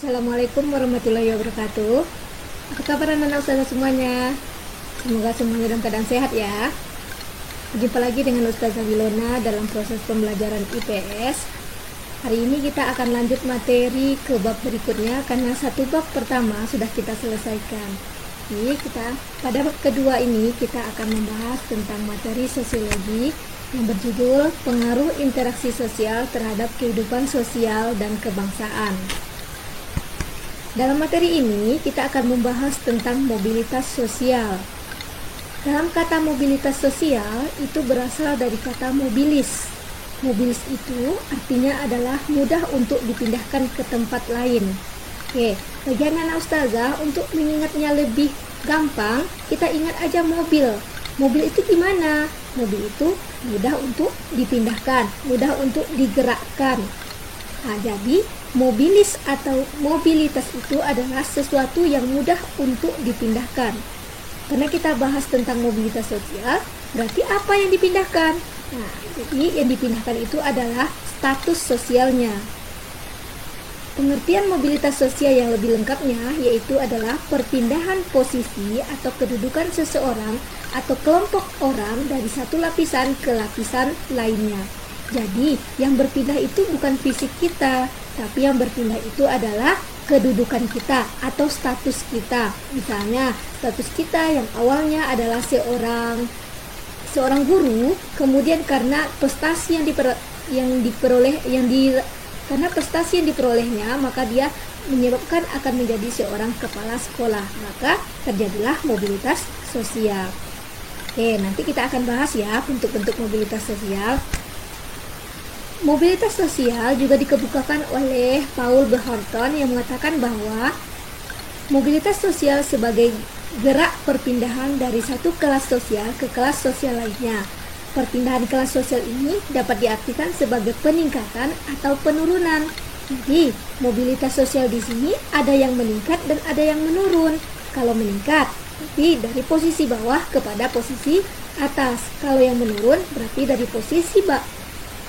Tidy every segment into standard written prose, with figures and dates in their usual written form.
Assalamualaikum warahmatullahi wabarakatuh. Apa kabar anak-anak ustazah semuanya? Semoga semuanya dalam keadaan sehat ya. Berjumpa lagi dengan Ustazah Wilona dalam proses pembelajaran IPS. Hari ini kita akan lanjut materi ke bab berikutnya karena satu bab pertama sudah kita selesaikan. Jadi pada bab kedua ini kita akan membahas tentang materi sosiologi yang berjudul pengaruh interaksi sosial terhadap kehidupan sosial dan kebangsaan. Dalam materi ini kita akan membahas tentang mobilitas sosial. Dalam kata mobilitas sosial itu berasal dari kata mobilis. Mobilis itu artinya adalah mudah untuk dipindahkan ke tempat lain. Oke, bagi anak ustazah untuk mengingatnya lebih gampang, kita ingat aja mobil. Mobil itu gimana? Mobil itu mudah untuk dipindahkan, mudah untuk digerakkan. Nah, jadi mobilis atau mobilitas itu adalah sesuatu yang mudah untuk dipindahkan. Karena kita bahas tentang mobilitas sosial, berarti apa yang dipindahkan? Nah, jadi yang dipindahkan itu adalah status sosialnya. Pengertian mobilitas sosial yang lebih lengkapnya yaitu adalah perpindahan posisi atau kedudukan seseorang atau kelompok orang dari satu lapisan ke lapisan lainnya. Jadi, yang berpindah itu bukan fisik kita, tapi yang berpindah itu adalah kedudukan kita atau status kita. Misalnya, status kita yang awalnya adalah seorang guru, kemudian karena prestasi karena prestasi yang diperolehnya, maka dia menyebabkan akan menjadi seorang kepala sekolah. Maka terjadilah mobilitas sosial. Oke, nanti kita akan bahas ya bentuk-bentuk mobilitas sosial. Mobilitas sosial juga dikemukakan oleh Paul Beharton yang mengatakan bahwa mobilitas sosial sebagai gerak perpindahan dari satu kelas sosial ke kelas sosial lainnya. Perpindahan kelas sosial ini dapat diartikan sebagai peningkatan atau penurunan. Jadi, mobilitas sosial di sini ada yang meningkat dan ada yang menurun. Kalau meningkat, berarti dari posisi bawah kepada posisi atas. Kalau yang menurun, berarti dari posisi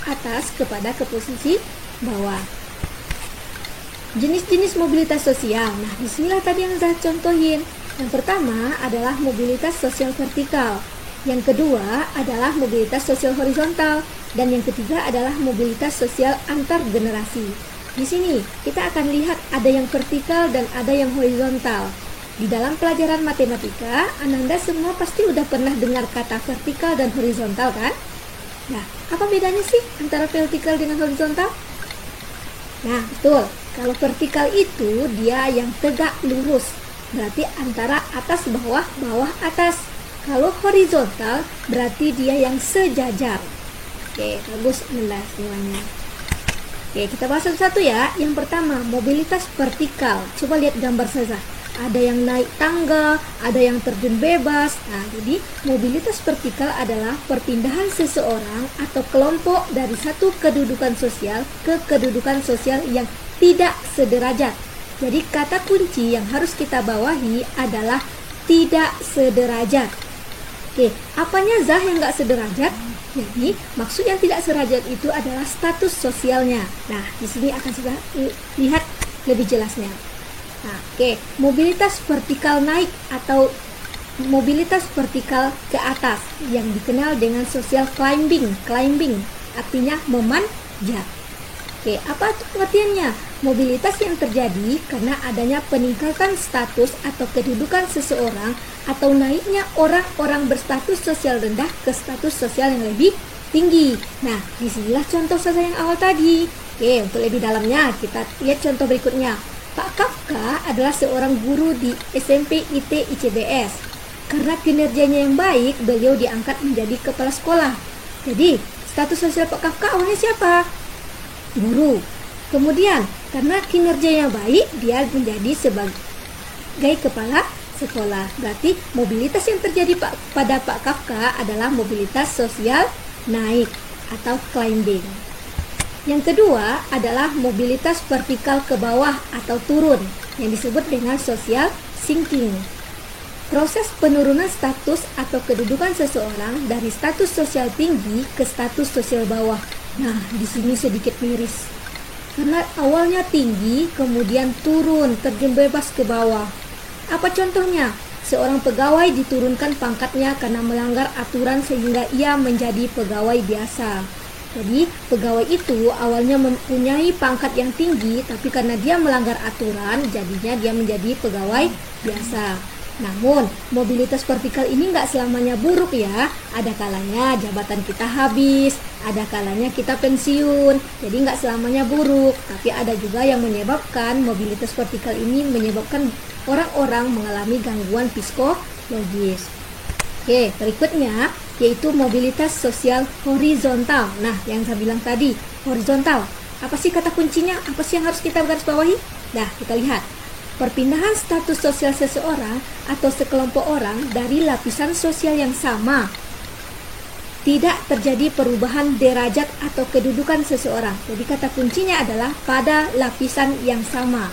atas kepada ke posisi bawah. Jenis-jenis mobilitas sosial. Nah, disinilah tadi yang saya contohin. Yang pertama adalah mobilitas sosial vertikal. Yang kedua adalah mobilitas sosial horizontal. Dan yang ketiga adalah mobilitas sosial antar generasi. Di sini kita akan lihat ada yang vertikal dan ada yang horizontal. Di dalam pelajaran matematika, Ananda semua pasti udah pernah dengar kata vertikal dan horizontal kan? Nah, apa bedanya sih antara vertikal dengan horizontal? Nah, betul. Kalau vertikal itu dia yang tegak lurus. Berarti antara atas bawah, bawah atas. Kalau horizontal berarti dia yang sejajar. Oke, bagus Anda semuanya. Oke, kita bahas satu-satu ya. Yang pertama, mobilitas vertikal. Coba lihat gambar saja. Ada yang naik tangga, ada yang terjun bebas. Nah, jadi mobilitas vertikal adalah perpindahan seseorang atau kelompok dari satu kedudukan sosial ke kedudukan sosial yang tidak sederajat. Jadi kata kunci yang harus kita bawahi adalah tidak sederajat. Oke, apanya Zah yang nggak sederajat? Jadi maksud yang tidak sederajat itu adalah status sosialnya. Nah, di sini akan sudah lihat lebih jelasnya. Nah, oke, mobilitas vertikal naik atau mobilitas vertikal ke atas yang dikenal dengan social climbing. Climbing artinya memanjat. Oke, apa pengertiannya? Mobilitas yang terjadi karena adanya peningkatan status atau kedudukan seseorang atau naiknya orang-orang berstatus sosial rendah ke status sosial yang lebih tinggi. Nah, disinilah contoh saja yang awal tadi. Oke, untuk lebih dalamnya kita lihat contoh berikutnya. Pak Kafka adalah seorang guru di SMP IT ICBS. Karena kinerjanya yang baik, beliau diangkat menjadi kepala sekolah. Jadi, status sosial Pak Kafka awalnya siapa? Guru. Kemudian, karena kinerjanya baik, dia menjadi sebagai kepala sekolah. Berarti, mobilitas yang terjadi pada Pak Kafka adalah mobilitas sosial naik atau climbing. Yang kedua adalah mobilitas vertikal ke bawah atau turun yang disebut dengan social sinking. Proses penurunan status atau kedudukan seseorang dari status sosial tinggi ke status sosial bawah. Nah, di sini sedikit miris. Karena awalnya tinggi, kemudian turun, terjun bebas ke bawah. Apa contohnya? Seorang pegawai diturunkan pangkatnya karena melanggar aturan sehingga ia menjadi pegawai biasa. Jadi, pegawai itu awalnya mempunyai pangkat yang tinggi, tapi karena dia melanggar aturan, jadinya dia menjadi pegawai biasa. Namun, mobilitas vertikal ini nggak selamanya buruk ya. Ada kalanya jabatan kita habis, ada kalanya kita pensiun. Jadi nggak selamanya buruk, tapi ada juga yang menyebabkan mobilitas vertikal ini menyebabkan orang-orang mengalami gangguan psikologis. Oke, berikutnya yaitu mobilitas sosial horizontal. Nah, yang saya bilang tadi, horizontal. Apa sih kata kuncinya? Apa sih yang harus kita garis bawahi? Nah, kita lihat. Perpindahan status sosial seseorang atau sekelompok orang dari lapisan sosial yang sama. Tidak terjadi perubahan derajat atau kedudukan seseorang. Jadi kata kuncinya adalah pada lapisan yang sama.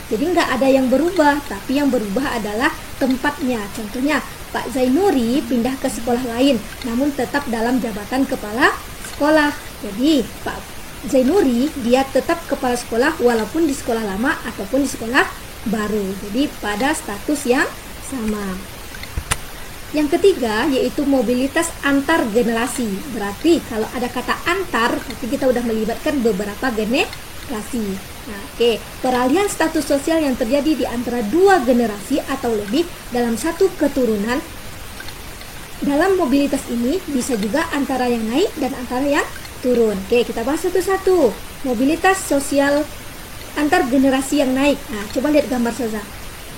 Jadi nggak ada yang berubah, tapi yang berubah adalah tempatnya. Contohnya, Pak Zainuri pindah ke sekolah lain, namun tetap dalam jabatan kepala sekolah. Jadi, Pak Zainuri dia tetap kepala sekolah walaupun di sekolah lama ataupun di sekolah baru. Jadi, pada status yang sama. Yang ketiga yaitu mobilitas antar generasi. Berarti kalau ada kata antar, berarti kita udah melibatkan beberapa generasi. Nah, oke. Peralihan status sosial yang terjadi di antara dua generasi atau lebih dalam satu keturunan. Dalam mobilitas ini bisa juga antara yang naik dan antara yang turun. Oke, kita bahas satu-satu. Mobilitas sosial antar generasi yang naik. Nah, coba lihat gambar saja.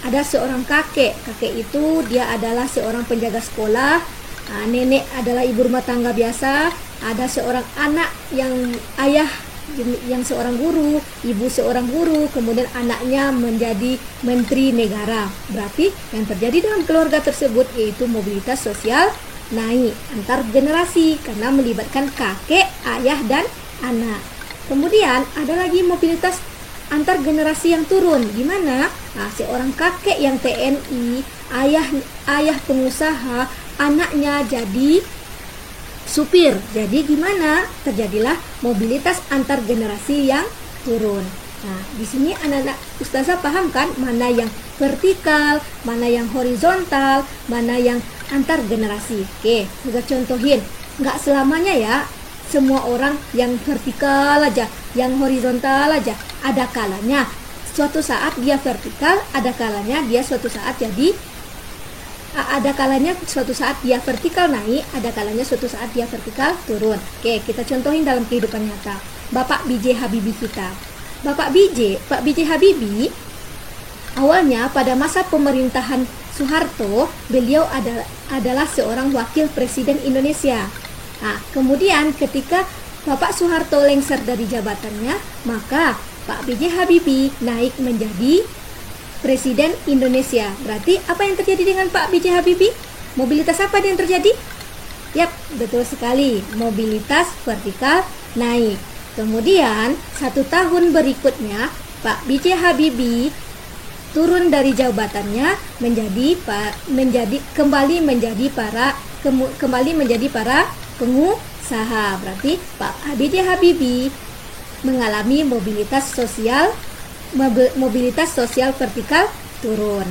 Ada seorang kakek. Kakek itu dia adalah seorang penjaga sekolah. Nenek adalah ibu rumah tangga biasa. Ada seorang anak yang ayah yang seorang guru, ibu seorang guru, kemudian anaknya menjadi menteri negara. Berarti yang terjadi dalam keluarga tersebut yaitu mobilitas sosial naik antar generasi karena melibatkan kakek, ayah, dan anak. Kemudian ada lagi mobilitas antar generasi yang turun. Gimana? Nah, seorang kakek yang TNI, ayah pengusaha, anaknya jadi supir. Jadi gimana? Terjadilah mobilitas antar generasi yang turun. Nah, di sini anak-anak ustazah paham kan mana yang vertikal, mana yang horizontal, mana yang antar generasi. Oke, kita contohin. Nggak selamanya ya semua orang yang vertikal aja, yang horizontal aja. Ada kalanya suatu saat dia vertikal, ada kalanya dia suatu saat jadi ada kalanya suatu saat dia vertikal naik, ada kalanya suatu saat dia vertikal turun. Oke, kita contohin dalam kehidupan nyata. Bapak B.J. Habibie kita. Pak B.J. Habibie, awalnya pada masa pemerintahan Soeharto, beliau adalah seorang wakil presiden Indonesia. Nah, kemudian ketika Bapak Soeharto lengser dari jabatannya, maka Pak B.J. Habibie naik menjadi Presiden Indonesia. Berarti apa yang terjadi dengan Pak B.J. Habibie? Mobilitas apa yang terjadi? Yap, betul sekali. Mobilitas vertikal naik. Kemudian 1 tahun berikutnya Pak B.J. Habibie turun dari jabatannya kembali menjadi para pengusaha. Berarti Pak B.J. Habibie mengalami mobilitas sosial vertikal turun.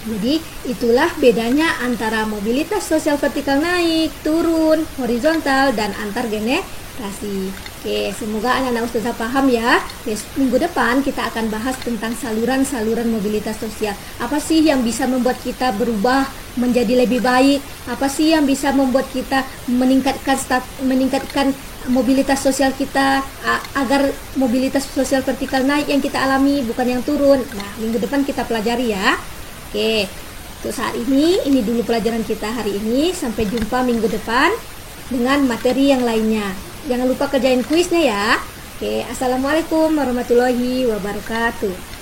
Jadi itulah bedanya antara mobilitas sosial vertikal naik, turun, horizontal, dan antar generasi. Oke, semoga anak-anak ustazah paham ya. Minggu depan kita akan bahas tentang saluran-saluran mobilitas sosial. Apa sih yang bisa membuat kita berubah menjadi lebih baik? Apa sih yang bisa membuat kita meningkatkan mobilitas sosial kita agar mobilitas sosial vertikal naik yang kita alami bukan yang turun. Nah, minggu depan kita pelajari ya. Oke, untuk saat ini dulu pelajaran kita hari ini. Sampai jumpa minggu depan dengan materi yang lainnya. Jangan lupa kerjain kuisnya ya. Oke, assalamualaikum warahmatullahi wabarakatuh.